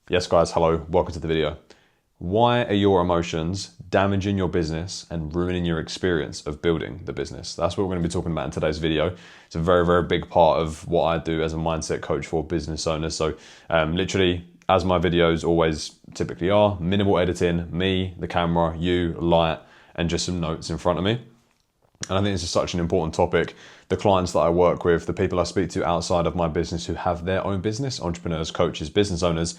Yes guys, hello, welcome to the video. Why are your emotions damaging your business and ruining your experience of building the business? That's what we're going to be talking about in today's video. It's a very, very big part of what I do as a mindset coach for business owners. So literally, as my videos always typically are, minimal editing, me, the camera, you, light, and just some notes in front of me. And I think this is such an important topic. The clients that I work with, the people I speak to outside of my business who have their own business, entrepreneurs, coaches, business owners,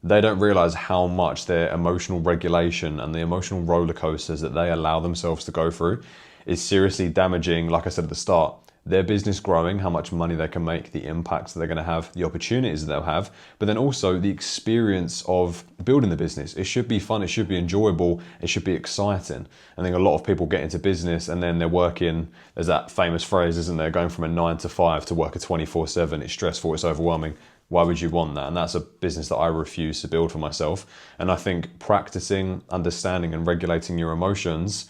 they don't realize how much their emotional regulation and the emotional roller coasters that they allow themselves to go through is seriously damaging, like I said at the start, their business growing, how much money they can make, the impacts that they're going to have, the opportunities that they'll have, but then also the experience of building the business. It should be fun, it should be enjoyable, it should be exciting. I think a lot of people get into business and then they're working, there's that famous phrase, isn't there, going from a 9 to 5 to work a 24/7, it's stressful, it's overwhelming. Why would you want that? And that's a business that I refuse to build for myself. And I think practicing, understanding and regulating your emotions,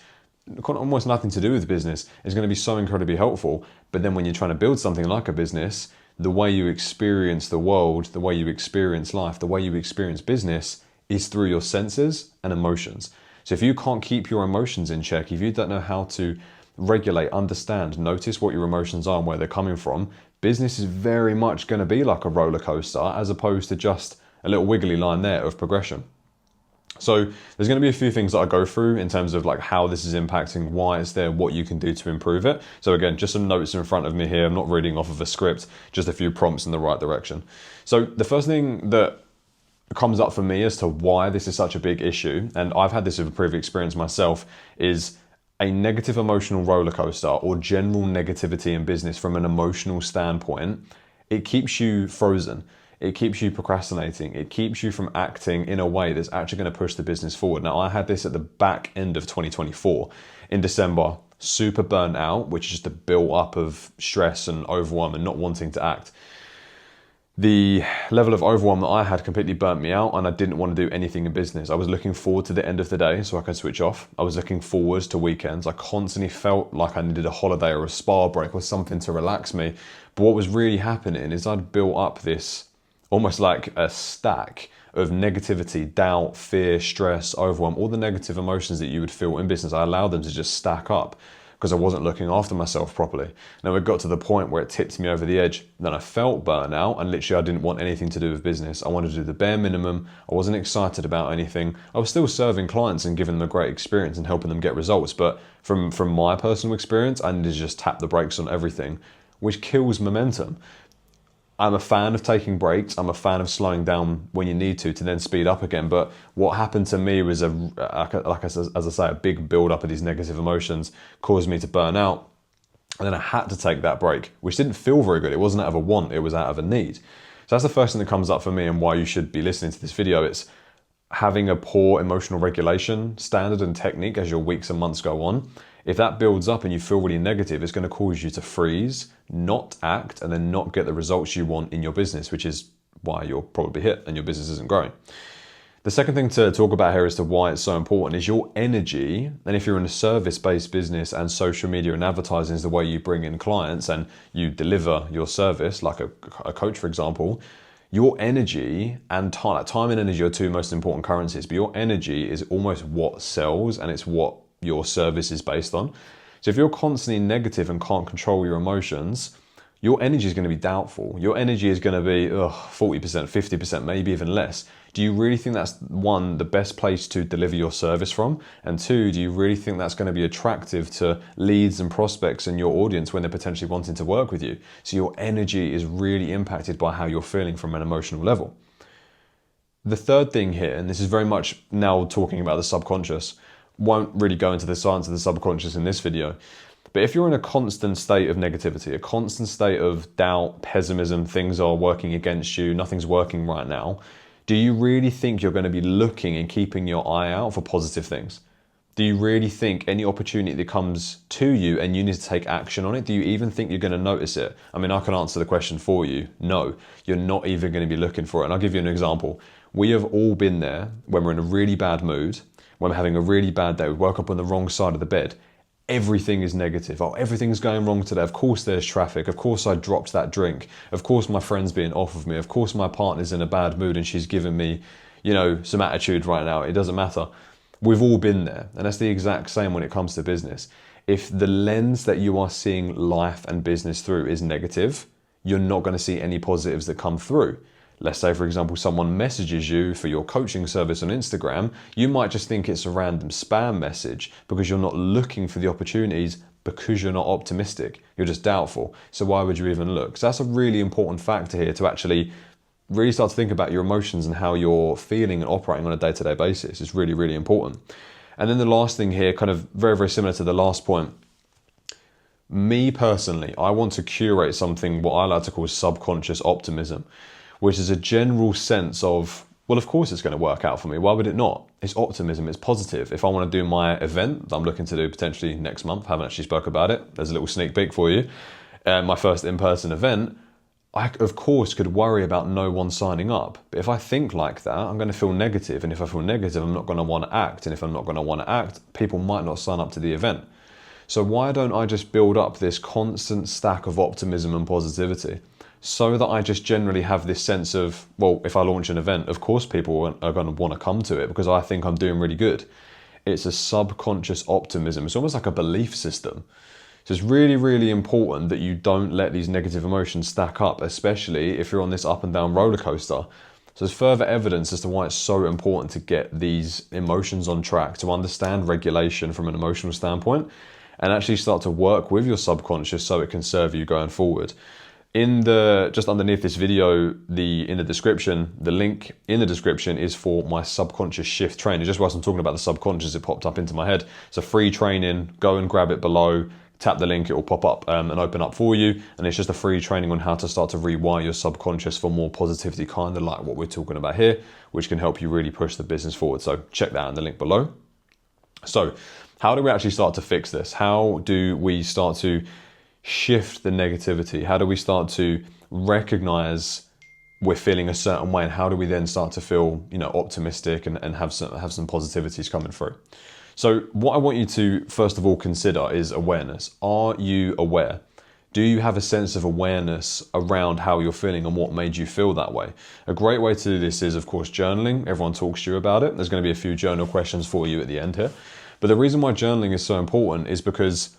almost nothing to do with business, is going to be so incredibly helpful. But then when you're trying to build something like a business, the way you experience the world, the way you experience life, the way you experience business is through your senses and emotions. So if you can't keep your emotions in check, if you don't know how to regulate, understand, notice what your emotions are and where they're coming from, business is very much going to be like a roller coaster as opposed to just a little wiggly line there of progression. So there's going to be a few things that I go through in terms of like how this is impacting, why it's there, what you can do to improve it. So again, just some notes in front of me here. I'm not reading off of a script, just a few prompts in the right direction. So the first thing that comes up for me as to why this is such a big issue, and I've had this with a previous experience myself, is a negative emotional roller coaster or general negativity in business from an emotional standpoint. It keeps you frozen. It keeps you procrastinating. It keeps you from acting in a way that's actually going to push the business forward. Now, I had this at the back end of 2024 in December, super burnt out, which is just a build up of stress and overwhelm and not wanting to act. The level of overwhelm that I had completely burnt me out and I didn't want to do anything in business. I was looking forward to the end of the day so I could switch off. I was looking forward to weekends. I constantly felt like I needed a holiday or a spa break or something to relax me. But what was really happening is I'd built up this almost like a stack of negativity, doubt, fear, stress, overwhelm, all the negative emotions that you would feel in business. I allowed them to just stack up because I wasn't looking after myself properly. Now it got to the point where it tipped me over the edge. Then I felt burnout and literally I didn't want anything to do with business. I wanted to do the bare minimum. I wasn't excited about anything. I was still serving clients and giving them a great experience and helping them get results. But from my personal experience, I needed to just tap the brakes on everything, which kills momentum. I'm a fan of taking breaks. I'm a fan of slowing down when you need to then speed up again. But what happened to me was, as I say, a big build up of these negative emotions caused me to burn out. And then I had to take that break, which didn't feel very good. It wasn't out of a want, it was out of a need. So that's the first thing that comes up for me and why you should be listening to this video. It's having a poor emotional regulation standard and technique as your weeks and months go on. If that builds up and you feel really negative, it's going to cause you to freeze, not act, and then not get the results you want in your business, which is why you're probably hit and your business isn't growing. The second thing to talk about here as to why it's so important is your energy. And if you're in a service-based business and social media and advertising is the way you bring in clients and you deliver your service, like a coach, for example, your energy and time and energy are two most important currencies, but your energy is almost what sells and it's what your service is based on. So if you're constantly negative and can't control your emotions, your energy is going to be doubtful. Your energy is going to be 40%, 50%, maybe even less. Do you really think that's, one, the best place to deliver your service from? And two, do you really think that's going to be attractive to leads and prospects and your audience when they're potentially wanting to work with you? So your energy is really impacted by how you're feeling from an emotional level. The third thing here, and this is very much now talking about the subconscious, won't really go into the science of the subconscious in this video. But if you're in a constant state of negativity, a constant state of doubt, pessimism, things are working against you, nothing's working right now, do you really think you're going to be looking and keeping your eye out for positive things? Do you really think any opportunity that comes to you and you need to take action on it, do you even think you're going to notice it? I mean, I can answer the question for you. No, you're not even going to be looking for it. And I'll give you an example. We have all been there when we're in a really bad mood, when we're having a really bad day, we woke up on the wrong side of the bed. everything is negative. Oh, everything's going wrong today. Of course there's traffic. Of course I dropped that drink. Of course my friend's being off of me. Of course my partner's in a bad mood and she's giving me, some attitude right now. It doesn't matter. We've all been there. And that's the exact same when it comes to business. If the lens that you are seeing life and business through is negative, you're not going to see any positives that come through. Let's say, for example, someone messages you for your coaching service on Instagram. You might just think it's a random spam message because you're not looking for the opportunities because you're not optimistic. You're just doubtful. So why would you even look? So that's a really important factor here to actually really start to think about your emotions and how you're feeling and operating on a day-to-day basis. It's really, really important. And then the last thing here, kind of very, very similar to the last point. Me personally, I want to curate something what I like to call subconscious optimism, which is a general sense of, well, of course it's going to work out for me. Why would it not? It's optimism, it's positive. If I want to do my event that I'm looking to do potentially next month, haven't actually spoke about it. There's a little sneak peek for you. My first in-person event, I, of course, could worry about no one signing up. But if I think like that, I'm going to feel negative. And if I feel negative, I'm not going to want to act. And if I'm not going to want to act, people might not sign up to the event. So why don't I just build up this constant stack of optimism and positivity so that I just generally have this sense of, well, if I launch an event, of course people are going to want to come to it because I think I'm doing really good. It's a subconscious optimism. It's almost like a belief system. So it's really, really important that you don't let these negative emotions stack up, especially if you're on this up and down roller coaster. So there's further evidence as to why it's so important to get these emotions on track, to understand regulation from an emotional standpoint, and actually start to work with your subconscious so it can serve you going forward. Just underneath this video, in the description, the link in the description is for my subconscious shift training. Just whilst I'm talking about the subconscious, it popped up into my head. It's a free training. Go and grab it below. Tap the link, it will pop up and open up for you. And it's just a free training on how to start to rewire your subconscious for more positivity, kind of like what we're talking about here, which can help you really push the business forward. So check that out in the link below. So how do we actually start to fix this? How do we start to shift the negativity? How do we start to recognize we're feeling a certain way, and how do we then start to feel, optimistic and have some positivities coming through? So what I want you to first of all consider is awareness. Are you aware? Do you have a sense of awareness around how you're feeling and what made you feel that way? A great way to do this is, of course, journaling. Everyone talks to you about it. There's going to be a few journal questions for you at the end here. But the reason why journaling is so important is because,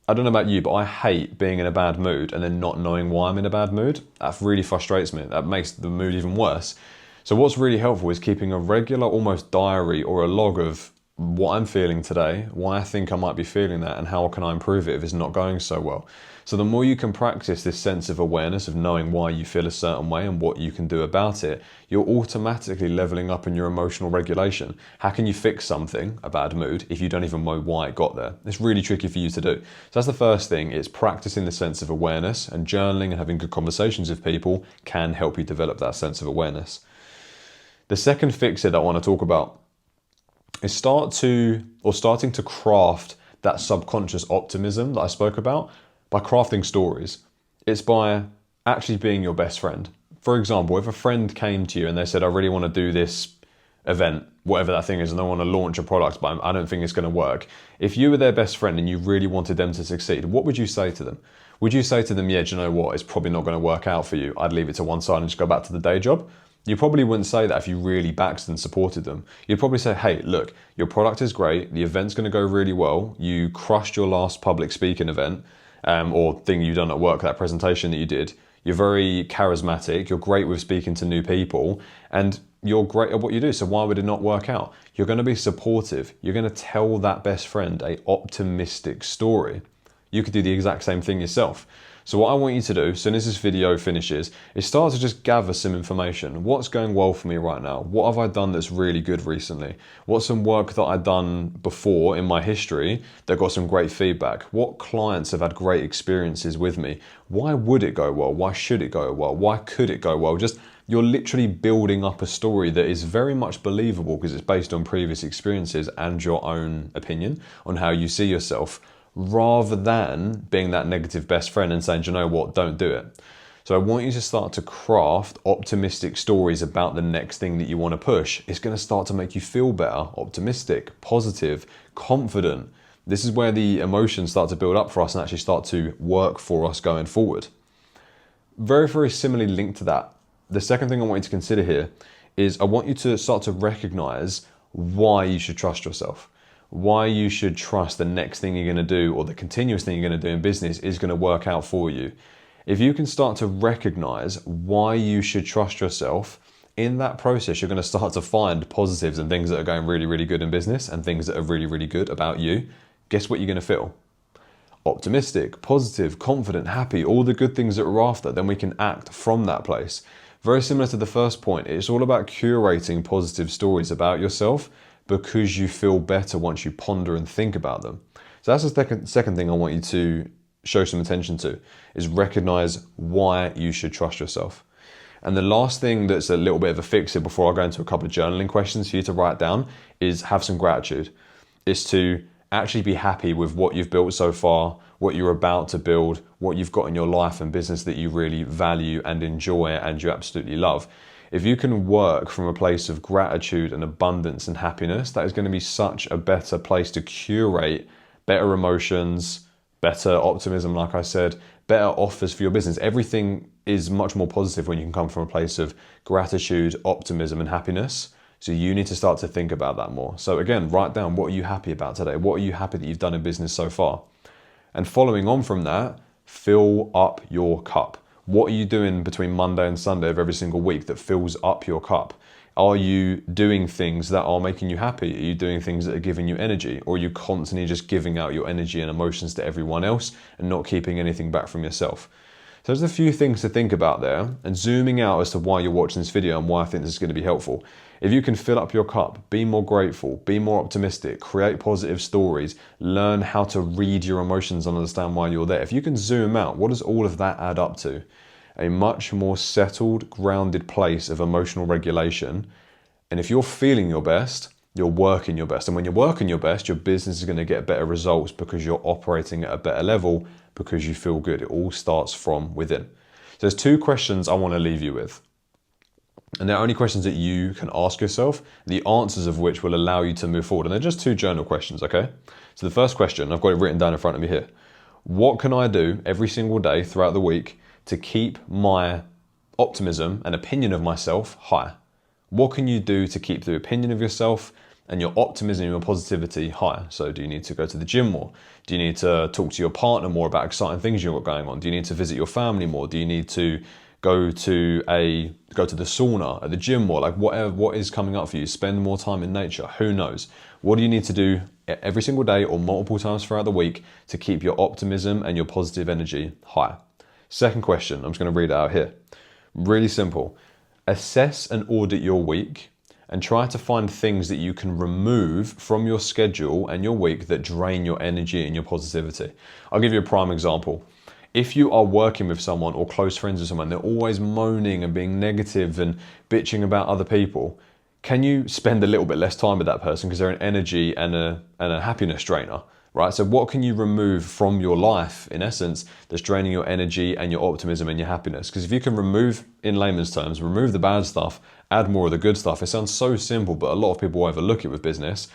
I don't know about you, but I hate being in a bad mood and then not knowing why I'm in a bad mood. That really frustrates me. That makes the mood even worse. So what's really helpful is keeping a regular, almost diary or a log of what I'm feeling today, why I think I might be feeling that, and how can I improve it if it's not going so well. So the more you can practice this sense of awareness of knowing why you feel a certain way and what you can do about it, you're automatically leveling up in your emotional regulation. How can you fix something, a bad mood, if you don't even know why it got there? It's really tricky for you to do. So that's the first thing, is practicing the sense of awareness, and journaling and having good conversations with people can help you develop that sense of awareness. The second fix that I want to talk about is starting to craft that subconscious optimism that I spoke about by crafting stories. It's by actually being your best friend. For example, if a friend came to you and they said, I really want to do this event, whatever that thing is, and I want to launch a product, but I don't think it's going to work. If you were their best friend and you really wanted them to succeed, what would you say to them? Would you say to them, yeah, do you know what? It's probably not going to work out for you. I'd leave it to one side and just go back to the day job. You probably wouldn't say that if you really backed and supported them. You'd probably say, hey, look, your product is great. The event's going to go really well. You crushed your last public speaking event or thing you done at work, that presentation that you did. You're very charismatic. You're great with speaking to new people and you're great at what you do. So why would it not work out? You're going to be supportive. You're going to tell that best friend an optimistic story. You could do the exact same thing yourself. So what I want you to do, as soon as this video finishes, is start to just gather some information. What's going well for me right now? What have I done that's really good recently? What's some work that I've done before in my history that got some great feedback? What clients have had great experiences with me? Why would it go well? Why should it go well? Why could it go well? Just, you're literally building up a story that is very much believable because it's based on previous experiences and your own opinion on how you see yourself, rather than being that negative best friend and saying, do you know what, don't do it. So I want you to start to craft optimistic stories about the next thing that you want to push. It's going to start to make you feel better, optimistic, positive, confident. This is where the emotions start to build up for us and actually start to work for us going forward. Very, very similarly linked to that, the second thing I want you to consider here is I want you to start to recognize why you should trust yourself. Why you should trust the next thing you're going to do or the continuous thing you're going to do in business is going to work out for you. If you can start to recognize why you should trust yourself, in that process, you're going to start to find positives and things that are going really, really good in business and things that are really, really good about you. Guess what you're going to feel? Optimistic, positive, confident, happy, all the good things that we're after. Then we can act from that place. Very similar to the first point, it's all about curating positive stories about yourself because you feel better once you ponder and think about them. So that's the second thing I want you to show some attention to, is recognize why you should trust yourself. And the last thing that's a little bit of a fix here before I go into a couple of journaling questions for you to write down is have some gratitude. It's to actually be happy with what you've built so far, what you're about to build, what you've got in your life and business that you really value and enjoy and you absolutely love. If you can work from a place of gratitude and abundance and happiness, that is going to be such a better place to curate better emotions, better optimism, like I said, better offers for your business. Everything is much more positive when you can come from a place of gratitude, optimism, and happiness. So you need to start to think about that more. So again, write down, what are you happy about today? What are you happy that you've done in business so far? And following on from that, fill up your cup. What are you doing between Monday and Sunday of every single week that fills up your cup? Are you doing things that are making you happy? Are you doing things that are giving you energy? Or are you constantly just giving out your energy and emotions to everyone else and not keeping anything back from yourself? So there's a few things to think about there, and zooming out as to why you're watching this video and why I think this is going to be helpful. If you can fill up your cup, be more grateful, be more optimistic, create positive stories, learn how to read your emotions and understand why you're there. If you can zoom out, what does all of that add up to? A much more settled, grounded place of emotional regulation. And if you're feeling your best, you're working your best. And when you're working your best, your business is going to get better results because you're operating at a better level because you feel good. It all starts from within. So there's two questions I want to leave you with. And they're only questions that you can ask yourself, the answers of which will allow you to move forward. And they're just two journal questions, okay? So the first question, I've got it written down in front of me here. What can I do every single day throughout the week to keep my optimism and opinion of myself high? What can you do to keep the opinion of yourself and your optimism and your positivity high? So do you need to go to the gym more? Do you need to talk to your partner more about exciting things you've got going on? Do you need to visit your family more? Do you need to go to the sauna at the gym more? Like what is coming up for you? Spend more time in nature. Who knows? What do you need to do every single day or multiple times throughout the week to keep your optimism and your positive energy high? Second question, I'm just going to read it out here. Really simple. Assess and audit your week and try to find things that you can remove from your schedule and your week that drain your energy and your positivity. I'll give you a prime example. If you are working with someone or close friends with someone, they're always moaning and being negative and bitching about other people, can you spend a little bit less time with that person because they're an energy and a happiness drainer, right? So what can you remove from your life, in essence, that's draining your energy and your optimism and your happiness? Because if you can remove, in layman's terms, remove the bad stuff, add more of the good stuff, it sounds so simple, but a lot of people overlook it with business,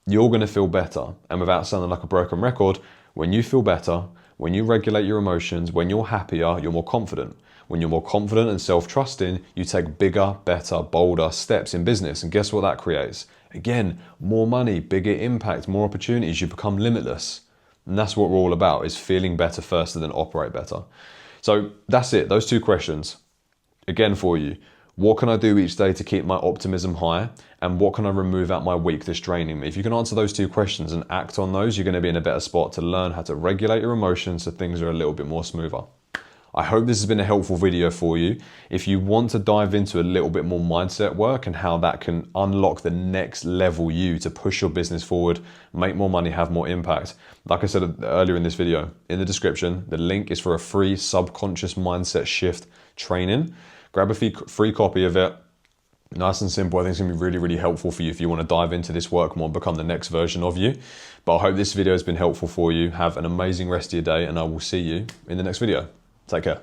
you're going to feel better. And without sounding like a broken record, when you feel better, when you regulate your emotions, when you're happier, you're more confident. When you're more confident and self-trusting, you take bigger, better, bolder steps in business. And guess what that creates? Again, more money, bigger impact, more opportunities. You become limitless. And that's what we're all about, is feeling better first and then operate better. So that's it. Those two questions. Again for you. What can I do each day to keep my optimism high? And what can I remove out my week that's draining me? If you can answer those two questions and act on those, you're going to be in a better spot to learn how to regulate your emotions so things are a little bit more smoother. I hope this has been a helpful video for you. If you want to dive into a little bit more mindset work and how that can unlock the next level you to push your business forward, make more money, have more impact. Like I said earlier in this video, in the description, the link is for a free subconscious mindset shift training. Grab a free copy of it. Nice and simple. I think it's going to be really, really helpful for you if you want to dive into this work more and become the next version of you. But I hope this video has been helpful for you. Have an amazing rest of your day and I will see you in the next video. Take care.